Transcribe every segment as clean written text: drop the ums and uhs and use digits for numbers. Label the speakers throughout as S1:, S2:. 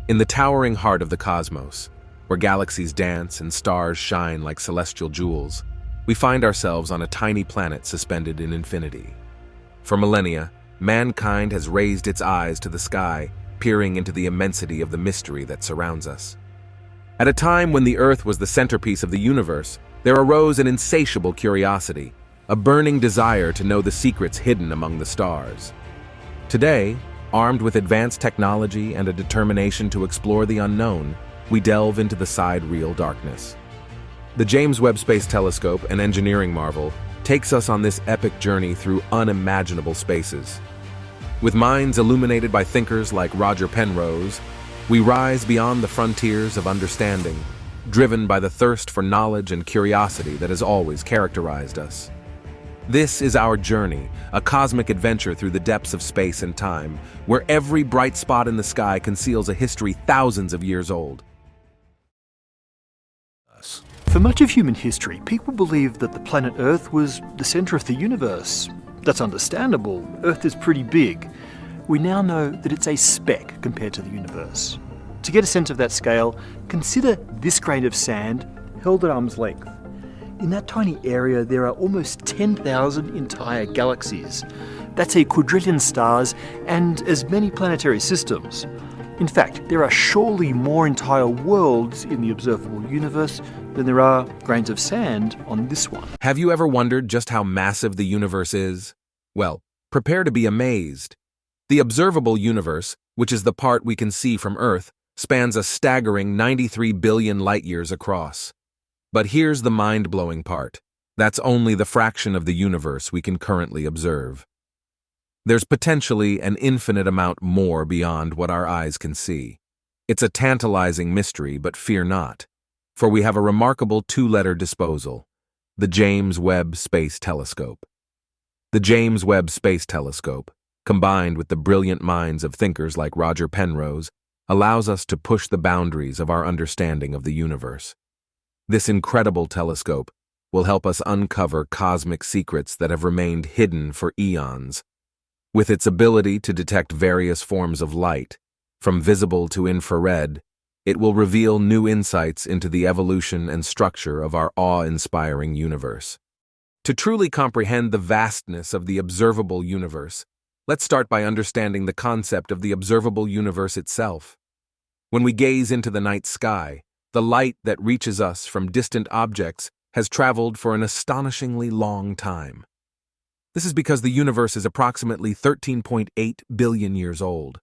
S1: In the towering heart of the cosmos, where galaxies dance and stars shine like celestial jewels, we find ourselves on a tiny planet suspended in infinity. For millennia, mankind has raised its eyes to the sky, peering into the immensity of the mystery that surrounds us. At a time when the Earth was the centerpiece of the universe, there arose an insatiable curiosity, a burning desire to know the secrets hidden among the stars. Today, armed with advanced technology and a determination to explore the unknown, we delve into the sidereal darkness. The James Webb Space Telescope, an engineering marvel, takes us on this epic journey through unimaginable spaces. With minds illuminated by thinkers like Roger Penrose, we rise beyond the frontiers of understanding, driven by the thirst for knowledge and curiosity that has always characterized us. This is our journey, a cosmic adventure through the depths of space and time, where every bright spot in the sky conceals a history thousands of years old.
S2: For much of human history, people believed that the planet Earth was the center of the universe. That's understandable. Earth is pretty big. We now know that it's a speck compared to the universe. To get a sense of that scale, consider this grain of sand held at arm's length. In that tiny area, there are almost 10,000 entire galaxies. That's a quadrillion stars and as many planetary systems. In fact, there are surely more entire worlds in the observable universe than there are grains of sand on this one.
S1: Have you ever wondered just how massive the universe is? Well, prepare to be amazed. The observable universe, which is the part we can see from Earth, spans a staggering 93 billion light-years across. But here's the mind-blowing part. That's only the fraction of the universe we can currently observe. There's potentially an infinite amount more beyond what our eyes can see. It's a tantalizing mystery, but fear not, for we have a remarkable two-letter disposal: the James Webb Space Telescope. The James Webb Space Telescope, combined with the brilliant minds of thinkers like Roger Penrose, allows us to push the boundaries of our understanding of the universe. This incredible telescope will help us uncover cosmic secrets that have remained hidden for eons. With its ability to detect various forms of light, from visible to infrared, it will reveal new insights into the evolution and structure of our awe-inspiring universe. To truly comprehend the vastness of the observable universe, let's start by understanding the concept of the observable universe itself. When we gaze into the night sky, the light that reaches us from distant objects has traveled for an astonishingly long time. This is because the universe is approximately 13.8 billion years old.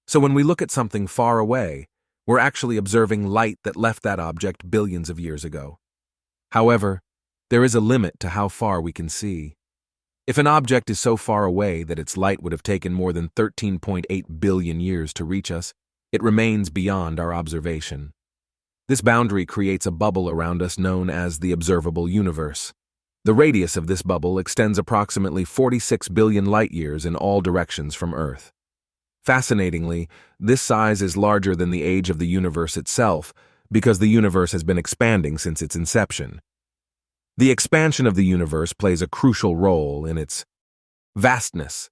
S1: So when we look at something far away, we're actually observing light that left that object billions of years ago. However, there is a limit to how far we can see. If an object is so far away that its light would have taken more than 13.8 billion years to reach us, it remains beyond our observation. This boundary creates a bubble around us known as the observable universe. The radius of this bubble extends approximately 46 billion light-years in all directions from Earth. Fascinatingly, this size is larger than the age of the universe itself because the universe has been expanding since its inception. The expansion of the universe plays a crucial role in its vastness.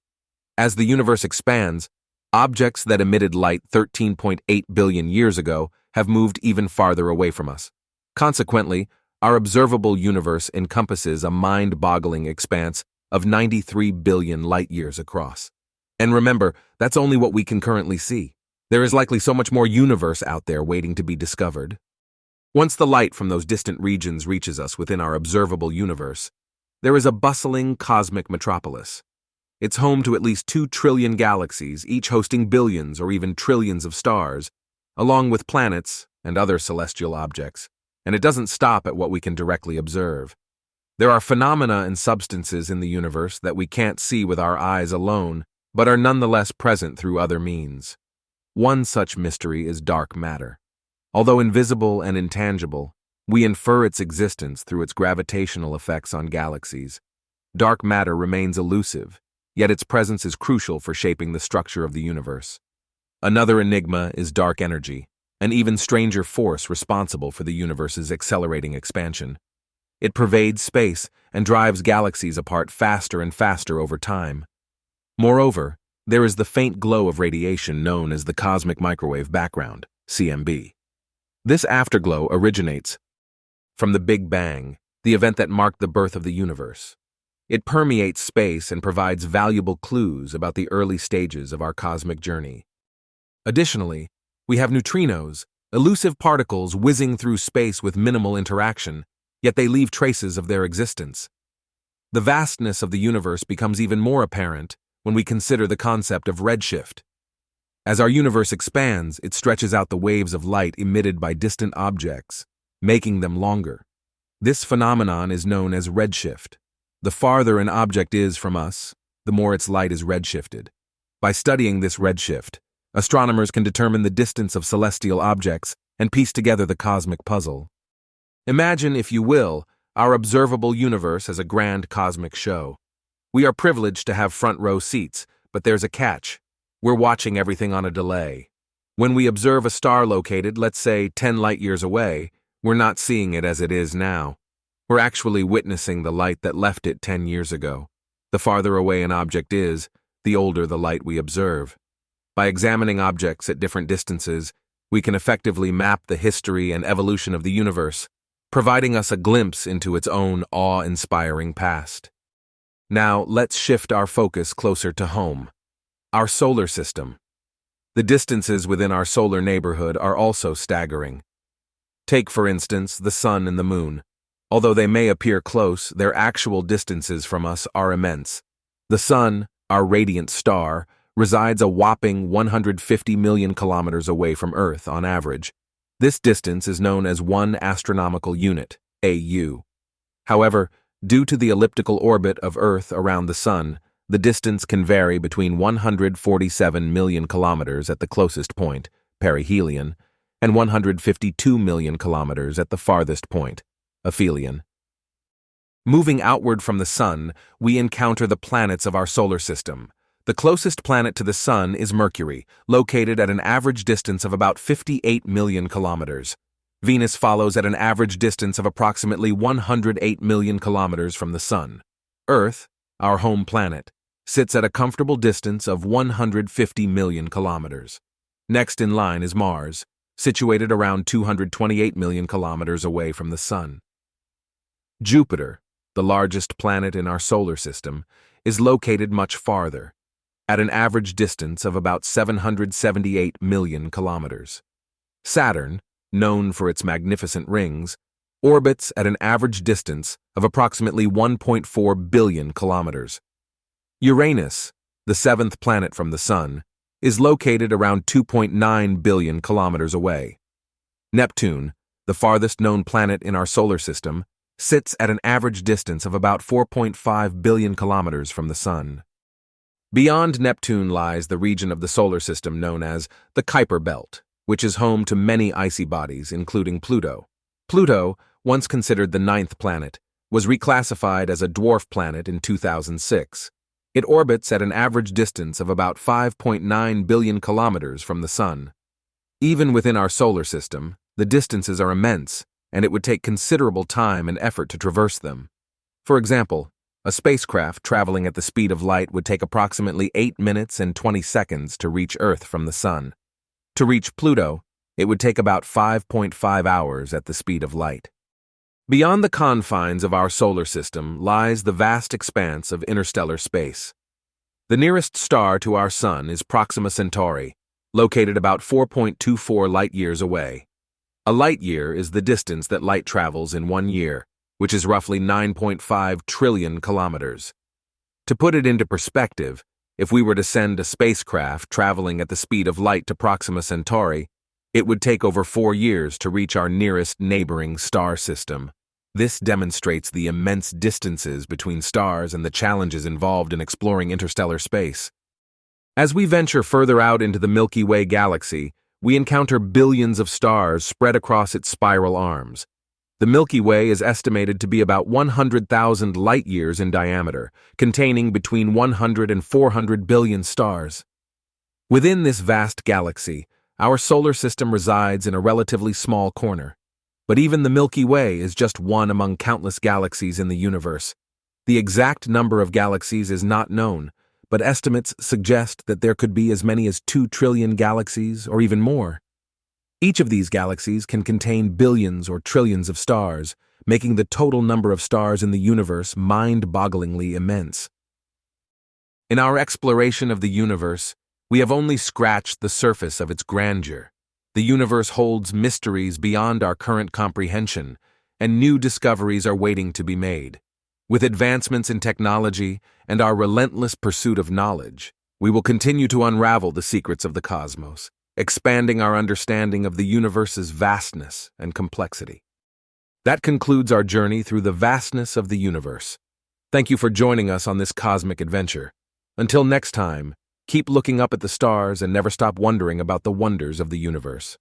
S1: As the universe expands, objects that emitted light 13.8 billion years ago have moved even farther away from us. Consequently, our observable universe encompasses a mind-boggling expanse of 93 billion light-years across. And remember, that's only what we can currently see. There is likely so much more universe out there waiting to be discovered. Once the light from those distant regions reaches us within our observable universe, there is a bustling cosmic metropolis. It's home to at least 2 trillion galaxies, each hosting billions or even trillions of stars, along with planets and other celestial objects. And it doesn't stop at what we can directly observe. There are phenomena and substances in the universe that we can't see with our eyes alone, but are nonetheless present through other means. One such mystery is dark matter. Although invisible and intangible, we infer its existence through its gravitational effects on galaxies. Dark matter remains elusive, yet its presence is crucial for shaping the structure of the universe. Another enigma is dark energy, an even stranger force responsible for the universe's accelerating expansion. It pervades space and drives galaxies apart faster and faster over time. Moreover, there is the faint glow of radiation known as the cosmic microwave background, CMB. This afterglow originates from the Big Bang, the event that marked the birth of the universe. It permeates space and provides valuable clues about the early stages of our cosmic journey. Additionally, we have neutrinos, elusive particles whizzing through space with minimal interaction, yet they leave traces of their existence. The vastness of the universe becomes even more apparent when we consider the concept of redshift. As our universe expands, it stretches out the waves of light emitted by distant objects, making them longer. This phenomenon is known as redshift. The farther an object is from us, the more its light is redshifted. By studying this redshift, astronomers can determine the distance of celestial objects and piece together the cosmic puzzle. Imagine, if you will, our observable universe as a grand cosmic show. We are privileged to have front row seats, but there's a catch. We're watching everything on a delay. When we observe a star located, let's say, 10 light years away, we're not seeing it as it is now. We're actually witnessing the light that left it 10 years ago. The farther away an object is, the older the light we observe. By examining objects at different distances, we can effectively map the history and evolution of the universe, providing us a glimpse into its own awe-inspiring past. Now, let's shift our focus closer to home. Our solar system. The distances within our solar neighborhood are also staggering. Take, for instance, the Sun and the Moon. Although they may appear close, their actual distances from us are immense. The Sun, our radiant star, resides a whopping 150 million kilometers away from Earth on average. This distance is known as 1 astronomical unit, AU. However, due to the elliptical orbit of Earth around the Sun, the distance can vary between 147 million kilometers at the closest point, perihelion, and 152 million kilometers at the farthest point, aphelion. Moving outward from the Sun, we encounter the planets of our solar system. The closest planet to the Sun is Mercury, located at an average distance of about 58 million kilometers. Venus follows at an average distance of approximately 108 million kilometers from the Sun. Earth, our home planet, sits at a comfortable distance of 150 million kilometers. Next in line is Mars, situated around 228 million kilometers away from the Sun. Jupiter, the largest planet in our solar system, is located much farther, at an average distance of about 778 million kilometers. Saturn, known for its magnificent rings, orbits at an average distance of approximately 1.4 billion kilometers. Uranus, the 7th planet from the Sun, is located around 2.9 billion kilometers away. Neptune, the farthest known planet in our solar system, sits at an average distance of about 4.5 billion kilometers from the Sun. Beyond Neptune lies the region of the solar system known as the Kuiper Belt, which is home to many icy bodies, including Pluto. Pluto, once considered the 9th planet, was reclassified as a dwarf planet in 2006. It orbits at an average distance of about 5.9 billion kilometers from the Sun. Even within our solar system, the distances are immense, and it would take considerable time and effort to traverse them. For example, a spacecraft traveling at the speed of light would take approximately 8 minutes and 20 seconds to reach Earth from the Sun. To reach Pluto, it would take about 5.5 hours at the speed of light. Beyond the confines of our solar system lies the vast expanse of interstellar space. The nearest star to our Sun is Proxima Centauri, located about 4.24 light-years away. A light-year is the distance that light travels in 1 year, which is roughly 9.5 trillion kilometers. To put it into perspective, if we were to send a spacecraft traveling at the speed of light to Proxima Centauri, it would take over 4 years to reach our nearest neighboring star system. This demonstrates the immense distances between stars and the challenges involved in exploring interstellar space. As we venture further out into the Milky Way galaxy, we encounter billions of stars spread across its spiral arms. The Milky Way is estimated to be about 100,000 light-years in diameter, containing between 100 and 400 billion stars. Within this vast galaxy, our solar system resides in a relatively small corner. But even the Milky Way is just one among countless galaxies in the universe. The exact number of galaxies is not known, but estimates suggest that there could be as many as 2 trillion galaxies or even more. Each of these galaxies can contain billions or trillions of stars, making the total number of stars in the universe mind-bogglingly immense. In our exploration of the universe, we have only scratched the surface of its grandeur. The universe holds mysteries beyond our current comprehension, and new discoveries are waiting to be made. With advancements in technology and our relentless pursuit of knowledge, we will continue to unravel the secrets of the cosmos, expanding our understanding of the universe's vastness and complexity. That concludes our journey through the vastness of the universe. Thank you for joining us on this cosmic adventure. Until next time, keep looking up at the stars and never stop wondering about the wonders of the universe.